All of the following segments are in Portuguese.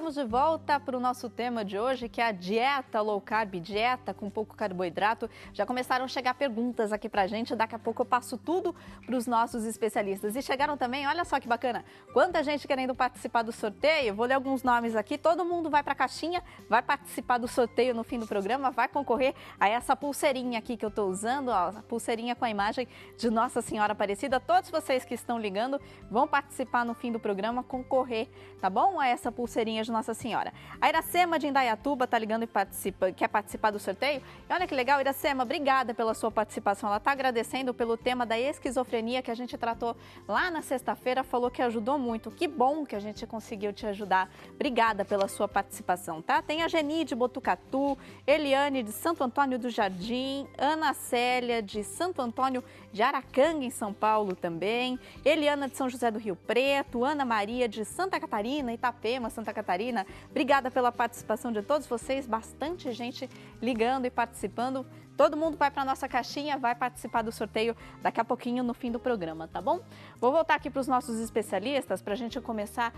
estamos de volta para o nosso tema de hoje, que é a dieta low carb, dieta com pouco carboidrato. Já começaram a chegar perguntas aqui para a gente, daqui a pouco eu passo tudo para os nossos especialistas. E chegaram também, olha só que bacana, quanta gente querendo participar do sorteio. Vou ler alguns nomes aqui, todo mundo vai para a caixinha, vai participar do sorteio no fim do programa, vai concorrer a essa pulseirinha aqui que eu estou usando, ó, a pulseirinha com a imagem de Nossa Senhora Aparecida. Todos vocês que estão ligando vão participar no fim do programa, concorrer, tá bom? A essa pulseirinha de Nossa Senhora. A Iracema de Indaiatuba tá ligando e quer participar do sorteio. E olha que legal, Iracema, obrigada pela sua participação. Ela tá agradecendo pelo tema da esquizofrenia que a gente tratou lá na sexta-feira, falou que ajudou muito. Que bom que a gente conseguiu te ajudar. Obrigada pela sua participação, tá? Tem a Geni de Botucatu, Eliane de Santo Antônio do Jardim, Ana Célia de Santo Antônio de Aracanga, em São Paulo também, Eliana de São José do Rio Preto, Ana Maria de Santa Catarina, Itapema, Santa Catarina. Obrigada pela participação de todos vocês, bastante gente ligando e participando. Todo mundo vai para a nossa caixinha, vai participar do sorteio daqui a pouquinho no fim do programa, tá bom? Vou voltar aqui para os nossos especialistas para a gente começar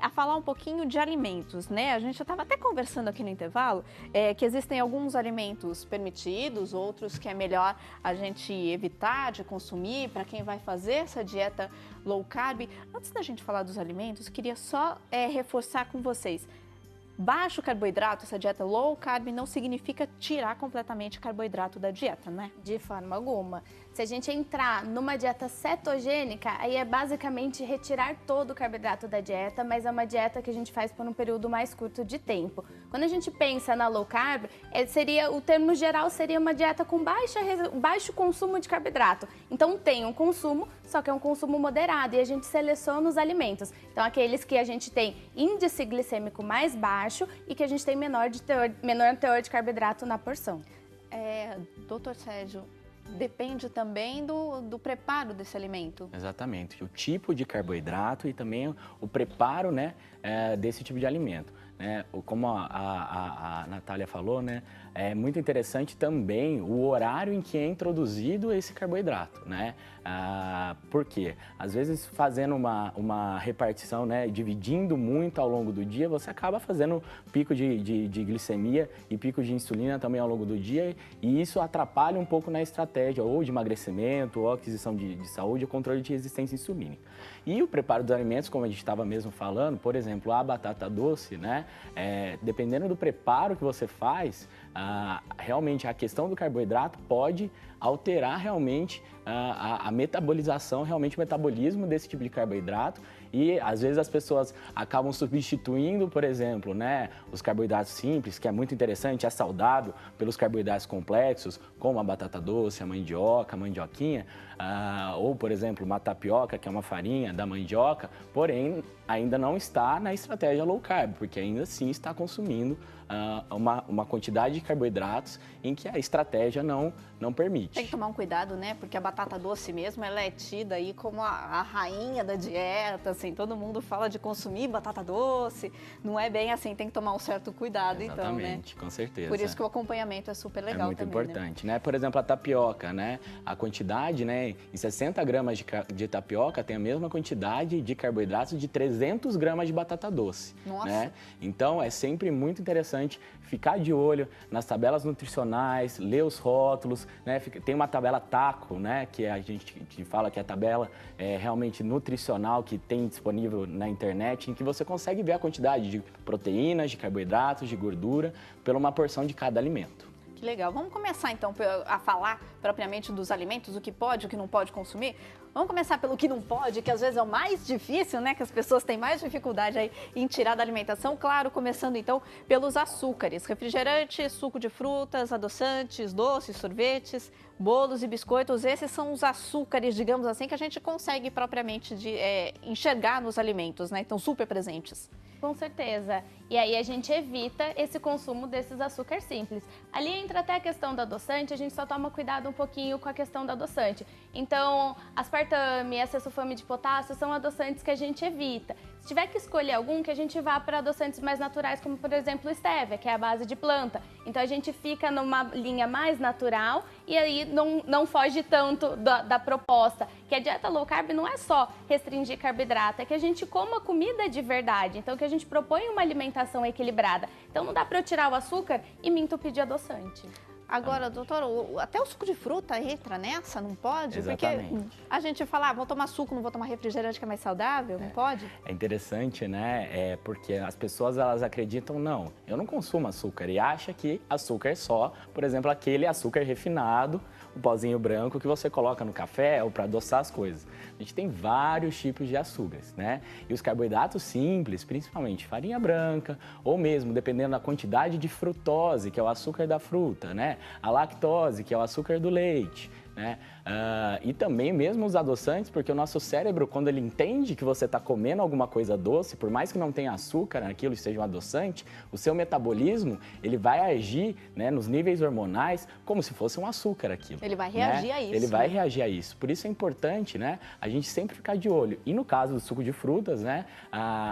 a falar um pouquinho de alimentos, né? A gente estava até conversando aqui no intervalo que existem alguns alimentos permitidos, outros que é melhor a gente evitar de consumir para quem vai fazer essa dieta low carb. Antes da gente falar dos alimentos, queria só reforçar com vocês. Baixo carboidrato, essa dieta low carb não significa tirar completamente carboidrato da dieta, né? De forma alguma. Se a gente entrar numa dieta cetogênica, aí é basicamente retirar todo o carboidrato da dieta, mas é uma dieta que a gente faz por um período mais curto de tempo. Quando a gente pensa na low carb, o termo geral seria uma dieta com baixo consumo de carboidrato. Então tem um consumo, só que é um consumo moderado e a gente seleciona os alimentos. Então aqueles que a gente tem índice glicêmico mais baixo e que a gente tem menor teor de carboidrato na porção. Doutor Sérgio, depende também do preparo desse alimento. Exatamente, o tipo de carboidrato e também o preparo, né, desse tipo de alimento. Como a Natália falou, né, é muito interessante também o horário em que é introduzido esse carboidrato, né? Por quê? Às vezes fazendo uma repartição, né, dividindo muito ao longo do dia, você acaba fazendo pico de glicemia e pico de insulina também ao longo do dia e isso atrapalha um pouco na estratégia ou de emagrecimento, ou aquisição de saúde, ou controle de resistência insulínica. E o preparo dos alimentos, como a gente estava mesmo falando, por exemplo, a batata doce, né? Dependendo do preparo que você faz, realmente a questão do carboidrato pode alterar realmente a metabolização, realmente o metabolismo desse tipo de carboidrato e às vezes as pessoas acabam substituindo, por exemplo, né, os carboidratos simples, que é muito interessante, é saudável, pelos carboidratos complexos, como a batata doce, a mandioca, a mandioquinha, ou, por exemplo, uma tapioca, que é uma farinha da mandioca, porém ainda não está na estratégia low carb, porque ainda assim está consumindo uma quantidade de carboidratos em que a estratégia não permite. Tem que tomar um cuidado, né? Porque a batata doce mesmo, ela é tida aí como a rainha da dieta, assim, todo mundo fala de consumir batata doce, não é bem assim, tem que tomar um certo cuidado. Exatamente, então, né? Com certeza. Por isso que o acompanhamento é super legal muito também, importante, né? Por exemplo, a tapioca, né? A quantidade, né? Em 60 gramas de tapioca tem a mesma quantidade de carboidratos de 300 gramas de batata doce. Nossa! Né? Então, é sempre muito interessante ficar de olho nas tabelas nutricionais, ler os rótulos, né? Tem uma tabela TACO, né? Que a gente que fala que é a tabela realmente nutricional que tem disponível na internet, em que você consegue ver a quantidade de proteínas, de carboidratos, de gordura, pela uma porção de cada alimento. Que legal. Vamos começar então a falar propriamente dos alimentos, o que pode, o que não pode consumir. Vamos começar pelo que não pode, que às vezes é o mais difícil, né? Que as pessoas têm mais dificuldade aí em tirar da alimentação. Claro, começando então pelos açúcares. Refrigerante, suco de frutas, adoçantes, doces, sorvetes, bolos e biscoitos. Esses são os açúcares, digamos assim, que a gente consegue propriamente enxergar nos alimentos, né? Estão super presentes. Com certeza. E aí a gente evita esse consumo desses açúcares simples. Ali entra até a questão do adoçante, a gente só toma cuidado um pouquinho com a questão do adoçante. Então, aspartame e acesulfame de potássio são adoçantes que a gente evita. Se tiver que escolher algum, que a gente vá para adoçantes mais naturais, como por exemplo o stevia, que é a base de planta. Então a gente fica numa linha mais natural e aí não foge tanto da proposta. Que a dieta low carb não é só restringir carboidrato, é que a gente coma comida de verdade. Então que a gente propõe uma alimentação equilibrada. Então não dá para eu tirar o açúcar e me entupir de adoçante. Agora, doutor, até o suco de fruta entra nessa, não pode? Exatamente. Porque a gente fala, vou tomar suco, não vou tomar refrigerante que é mais saudável, não pode? É interessante, né? Porque as pessoas, elas acreditam, não, eu não consumo açúcar e acha que açúcar é só, por exemplo, aquele açúcar refinado, o pozinho branco que você coloca no café ou para adoçar as coisas. A gente tem vários tipos de açúcares, né? E os carboidratos simples, principalmente farinha branca, ou mesmo, dependendo da quantidade de frutose, que é o açúcar da fruta, né? A lactose, que é o açúcar do leite, né? E também mesmo os adoçantes, porque o nosso cérebro, quando ele entende que você está comendo alguma coisa doce, por mais que não tenha açúcar naquilo e seja um adoçante, o seu metabolismo, ele vai agir, né, nos níveis hormonais como se fosse um açúcar aquilo. Ele vai reagir, né? a isso. Ele vai reagir a isso. Por isso é importante, né, a gente sempre ficar de olho. E no caso do suco de frutas, né,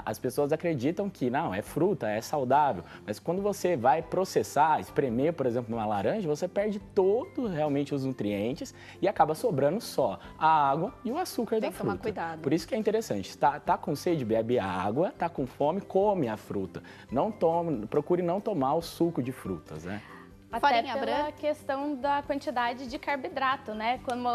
as pessoas acreditam que não, é fruta, é saudável, mas quando você vai processar, espremer, por exemplo, uma laranja, você perde todo realmente os nutrientes e acaba sobrando só a água e o açúcar da fruta. Tem que tomar cuidado. Por isso que é interessante, tá com sede, bebe água, tá com fome, come a fruta. Procure não tomar o suco de frutas, né? Até Farinha pela branca. questão da quantidade de carboidrato, né? Como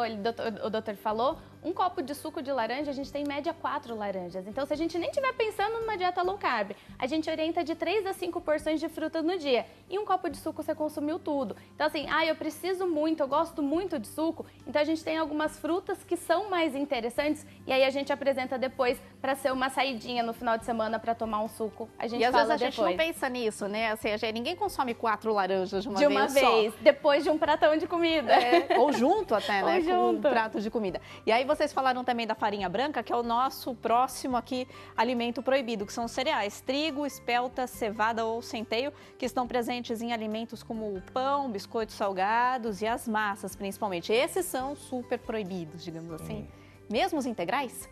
o doutor falou, um copo de suco de laranja, a gente tem em média 4 laranjas. Então, se a gente nem estiver pensando numa dieta low carb, a gente orienta de 3 a 5 porções de fruta no dia. E um copo de suco você consumiu tudo. Então, assim, eu preciso muito, eu gosto muito de suco. Então, a gente tem algumas frutas que são mais interessantes. E aí, a gente apresenta depois para ser uma saidinha no final de semana para tomar um suco. A gente E às fala vezes a gente depois. não pensa nisso, né? Ou seja, ninguém consome 4 laranjas de uma De uma vez, só. depois de um pratão de comida. Ou junto até, né? Ou Com um junto. prato de comida. E aí vocês falaram também da farinha branca, que é o nosso próximo aqui alimento proibido, que são os cereais, trigo, espelta, cevada ou centeio, que estão presentes em alimentos como o pão, biscoitos salgados e as massas, principalmente. Esses são super proibidos, digamos assim. Mesmo os integrais?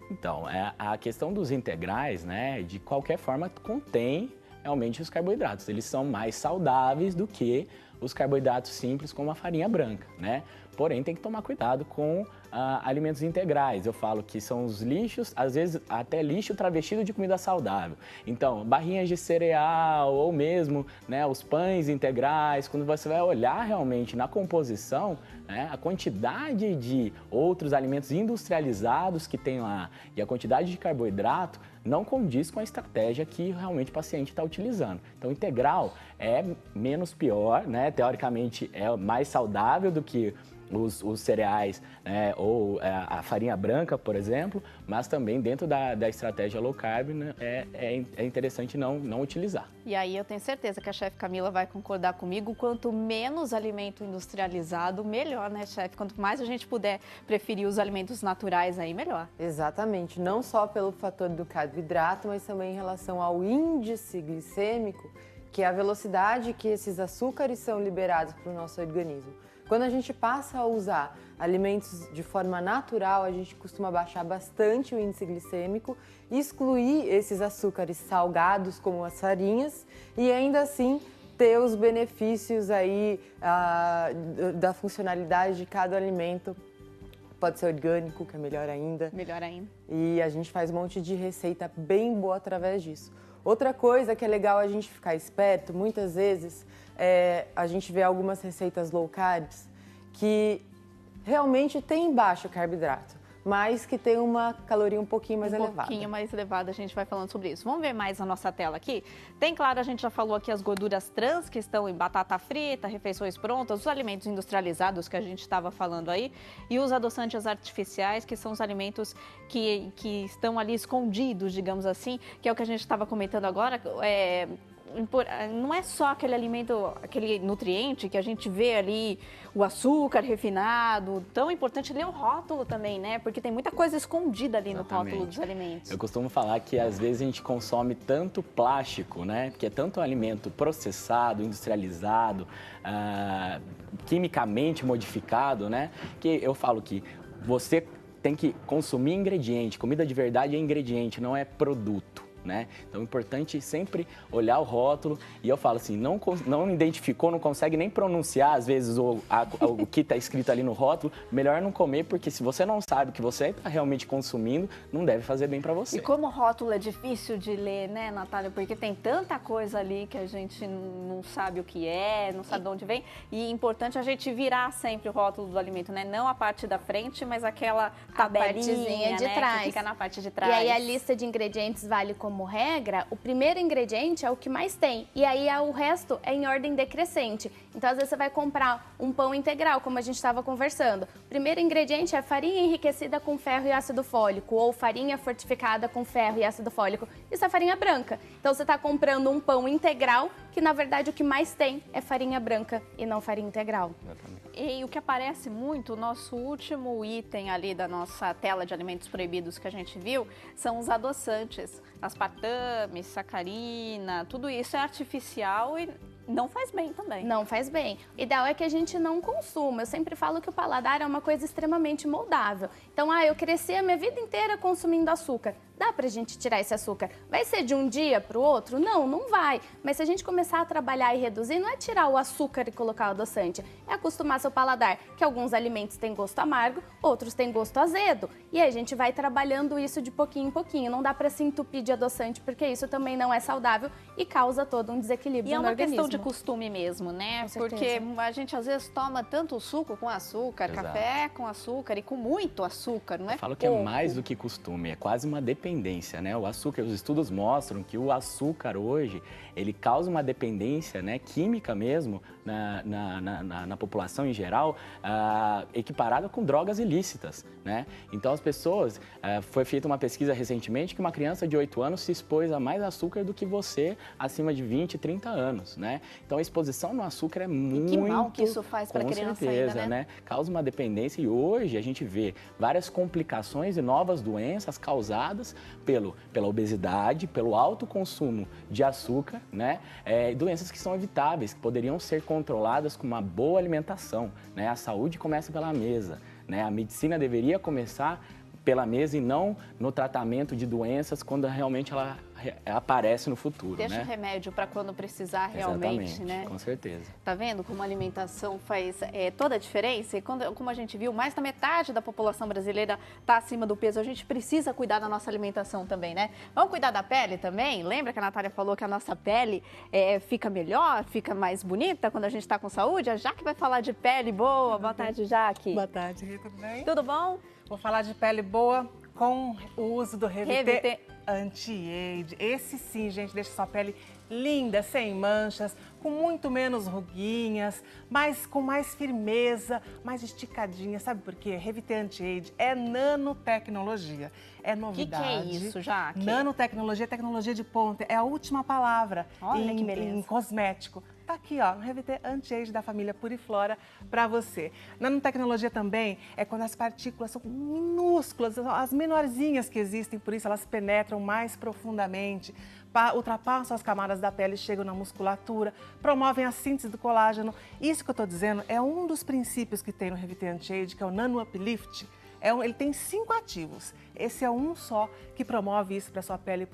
Então, a questão dos integrais, né, de qualquer forma, contém realmente os carboidratos. Eles são mais saudáveis do que os carboidratos simples, como a farinha branca, né? Porém, tem que tomar cuidado com alimentos integrais. Eu falo que são os lixos, às vezes até lixo travestido de comida saudável. Então, barrinhas de cereal ou mesmo, né, os pães integrais, quando você vai olhar realmente na composição, né, a quantidade de outros alimentos industrializados que tem lá e a quantidade de carboidrato não condiz com a estratégia que realmente o paciente está utilizando. Então, integral é menos pior, né? Teoricamente é mais saudável do que os cereais, né, ou a farinha branca, por exemplo, mas também dentro da estratégia low carb, né, é interessante não utilizar. E aí eu tenho certeza que a chefe Camila vai concordar comigo, quanto menos alimento industrializado, melhor, né, chefe? Quanto mais a gente puder preferir os alimentos naturais aí, melhor. Exatamente, não só pelo fator do carboidrato, mas também em relação ao índice glicêmico, que é a velocidade que esses açúcares são liberados para o nosso organismo. Quando a gente passa a usar alimentos de forma natural, a gente costuma baixar bastante o índice glicêmico, excluir esses açúcares salgados, como as farinhas, e ainda assim ter os benefícios aí da funcionalidade de cada alimento. Pode ser orgânico, que é melhor ainda. Melhor ainda. E a gente faz um monte de receita bem boa através disso. Outra coisa que é legal a gente ficar esperto, muitas vezes, a gente vê algumas receitas low carbs que realmente tem baixo carboidrato, mas que tem uma caloria um pouquinho mais elevada. Um pouquinho mais elevada, a gente vai falando sobre isso. Vamos ver mais na nossa tela aqui? Tem, claro, a gente já falou aqui as gorduras trans que estão em batata frita, refeições prontas, os alimentos industrializados que a gente estava falando aí e os adoçantes artificiais, que são os alimentos que estão ali escondidos, digamos assim, que é o que a gente estava comentando agora, não é só aquele alimento, aquele nutriente que a gente vê ali, o açúcar refinado, tão importante ler o rótulo também, né? Porque tem muita coisa escondida ali no rótulo dos alimentos. Eu costumo falar que às vezes a gente consome tanto plástico, né? Que é tanto alimento processado, industrializado, quimicamente modificado, né? Que eu falo que você tem que consumir ingrediente, comida de verdade é ingrediente, não é produto. Né? Então é importante sempre olhar o rótulo e eu falo assim, não identificou, não consegue nem pronunciar às vezes o que está escrito ali no rótulo, melhor não comer, porque se você não sabe o que você está realmente consumindo, não deve fazer bem para você. E como o rótulo é difícil de ler, né, Natália? Porque tem tanta coisa ali que a gente não sabe o que é, não sabe de onde vem, e é importante a gente virar sempre o rótulo do alimento, né? Não a parte da frente, mas aquela tabelinha de trás, que fica na parte de trás. E aí a lista de ingredientes vale como regra, o primeiro ingrediente é o que mais tem. E aí o resto é em ordem decrescente. Então, às vezes, você vai comprar um pão integral, como a gente estava conversando. O primeiro ingrediente é farinha enriquecida com ferro e ácido fólico, ou farinha fortificada com ferro e ácido fólico. Isso é farinha branca. Então, você está comprando um pão integral, que na verdade o que mais tem é farinha branca e não farinha integral. Exatamente. E o que aparece muito, o nosso último item ali da nossa tela de alimentos proibidos que a gente viu, são os adoçantes. Aspartame, sacarina, tudo isso é artificial e não faz bem também. Não faz bem. O ideal é que a gente não consuma. Eu sempre falo que o paladar é uma coisa extremamente moldável. Então, eu cresci a minha vida inteira consumindo açúcar. Dá pra gente tirar esse açúcar. Vai ser de um dia pro outro? Não, não vai. Mas se a gente começar a trabalhar e reduzir, não é tirar o açúcar e colocar o adoçante. É acostumar seu paladar, que alguns alimentos têm gosto amargo, outros têm gosto azedo. E aí a gente vai trabalhando isso de pouquinho em pouquinho. Não dá pra se entupir de adoçante, porque isso também não é saudável e causa todo um desequilíbrio no organismo. E é uma questão de costume mesmo, né? Porque a gente às vezes toma tanto suco com açúcar, Exato. Café com açúcar e com muito açúcar, não é? Eu falo que é mais do que costume, é quase uma dependência, né? O açúcar, os estudos mostram que o açúcar hoje, ele causa uma dependência, né, química mesmo, na população em geral, equiparada com drogas ilícitas, né? Então as pessoas, foi feita uma pesquisa recentemente que uma criança de 8 anos se expôs a mais açúcar do que você acima de 20, 30 anos, né? Então a exposição no açúcar é muito... E que mal que isso faz para a criança certeza, ainda, né? Causa uma dependência e hoje a gente vê várias complicações e novas doenças causadas pela obesidade, pelo alto consumo de açúcar, né? Doenças que são evitáveis, que poderiam ser controladas com uma boa alimentação, né? A saúde começa pela mesa, né? A medicina deveria começar pela mesa e não no tratamento de doenças quando realmente ela aparece no futuro, Deixa né? o remédio para quando precisar realmente, Exatamente, né? Com certeza. Tá vendo como a alimentação faz toda a diferença? E como a gente viu, mais da metade da população brasileira está acima do peso. A gente precisa cuidar da nossa alimentação também, né? Vamos cuidar da pele também? Lembra que a Natália falou que a nossa pele fica melhor, fica mais bonita quando a gente está com saúde? A Jaque vai falar de pele boa. Boa tarde, Jaque. Boa tarde, Rita, tudo bem? Tudo bom? Vou falar de pele boa com o uso do Revité Anti-Age. Esse sim, gente, deixa sua pele linda, sem manchas, com muito menos ruguinhas, mas com mais firmeza, mais esticadinha. Sabe por quê? Revité Anti-Age é nanotecnologia. É novidade. O que é isso, Jaque? Nanotecnologia, tecnologia de ponta. É a última palavra Olha que beleza. em cosmético. Tá aqui, ó, no Revité Anti-Age da família Puriflora para você. Nanotecnologia também é quando as partículas são minúsculas, as menorzinhas que existem, por isso elas penetram mais profundamente, ultrapassam as camadas da pele, chegam na musculatura, promovem a síntese do colágeno. Isso que eu tô dizendo é um dos princípios que tem no Revité Anti-Age, que é o Nano Uplift. Ele tem 5 ativos. Esse é um só que promove isso para sua pele,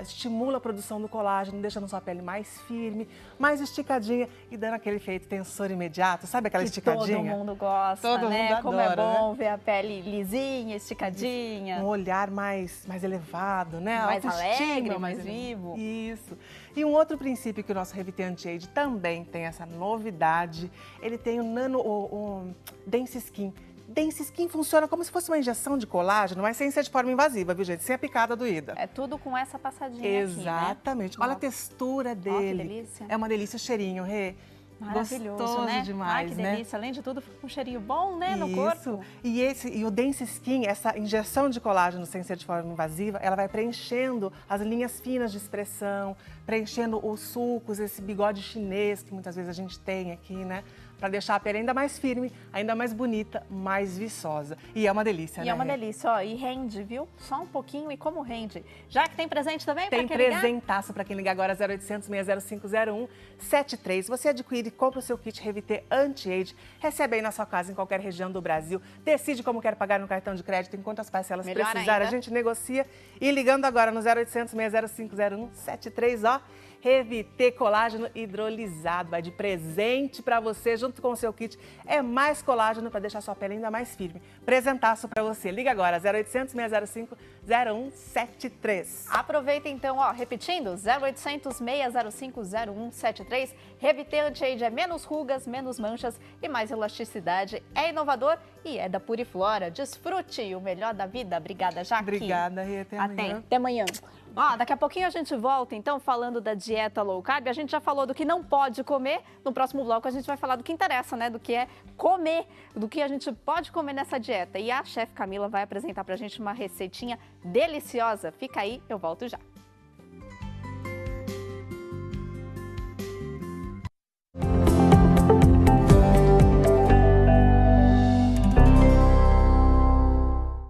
estimula a produção do colágeno, deixando sua pele mais firme, mais esticadinha e dando aquele efeito tensor imediato. Sabe aquela esticadinha? Todo mundo gosta, Todo né? mundo Como é adora, bom né? ver a pele lisinha, esticadinha. Um olhar mais elevado, né? Mais Autoestima, alegre, mais vivo. Isso. E um outro princípio que o nosso Revité Anti-Age também tem essa novidade, ele tem o Dense Skin. Dense Skin funciona como se fosse uma injeção de colágeno, mas sem ser de forma invasiva, viu, gente? Sem a picada doída. É tudo com essa passadinha Exatamente. aqui, né? Olha a textura dele. Que delícia. É uma delícia o cheirinho, Rê. Maravilhoso, Gostoso né? demais, Ai, que né? delícia. Além de tudo, fica um cheirinho bom, né, no Isso. corpo. E o Dance Skin, essa injeção de colágeno sem ser de forma invasiva, ela vai preenchendo as linhas finas de expressão, preenchendo os sulcos, esse bigode chinês que muitas vezes a gente tem aqui, né? Para deixar a pele ainda mais firme, ainda mais bonita, mais viçosa. E é uma delícia, né? E é uma delícia, ó. E rende, viu? Só um pouquinho e como rende. Já que tem presente também Tem para quem ligar? presentaço para quem ligar agora 0800 605 0173. Você adquire e compra o seu kit Revitê Anti-Age, recebe aí na sua casa em qualquer região do Brasil, decide como quer pagar no cartão de crédito, em quantas parcelas Melhor precisar, ainda. a gente negocia. E ligando agora no 0800 605 0173, ó, Revitê Colágeno Hidrolisado, vai de presente para você, junto com o seu kit. É mais colágeno para deixar sua pele ainda mais firme. Presentaço para você. Liga agora, 0800 605 0173. Aproveita então, ó, repetindo, 0800 605 0173. Revitê Anti-Age é menos rugas, menos manchas e mais elasticidade. É inovador e é da Puriflora. Desfrute o melhor da vida. Obrigada, Jaque. Obrigada, Rê. Até amanhã. Até amanhã. Ó, daqui a pouquinho a gente volta, então, falando da dieta low carb. A gente já falou do que não pode comer. No próximo bloco a gente vai falar do que interessa, né? Do que é comer, do que a gente pode comer nessa dieta. E a chefe Camila vai apresentar pra gente uma receitinha deliciosa. Fica aí, eu volto já.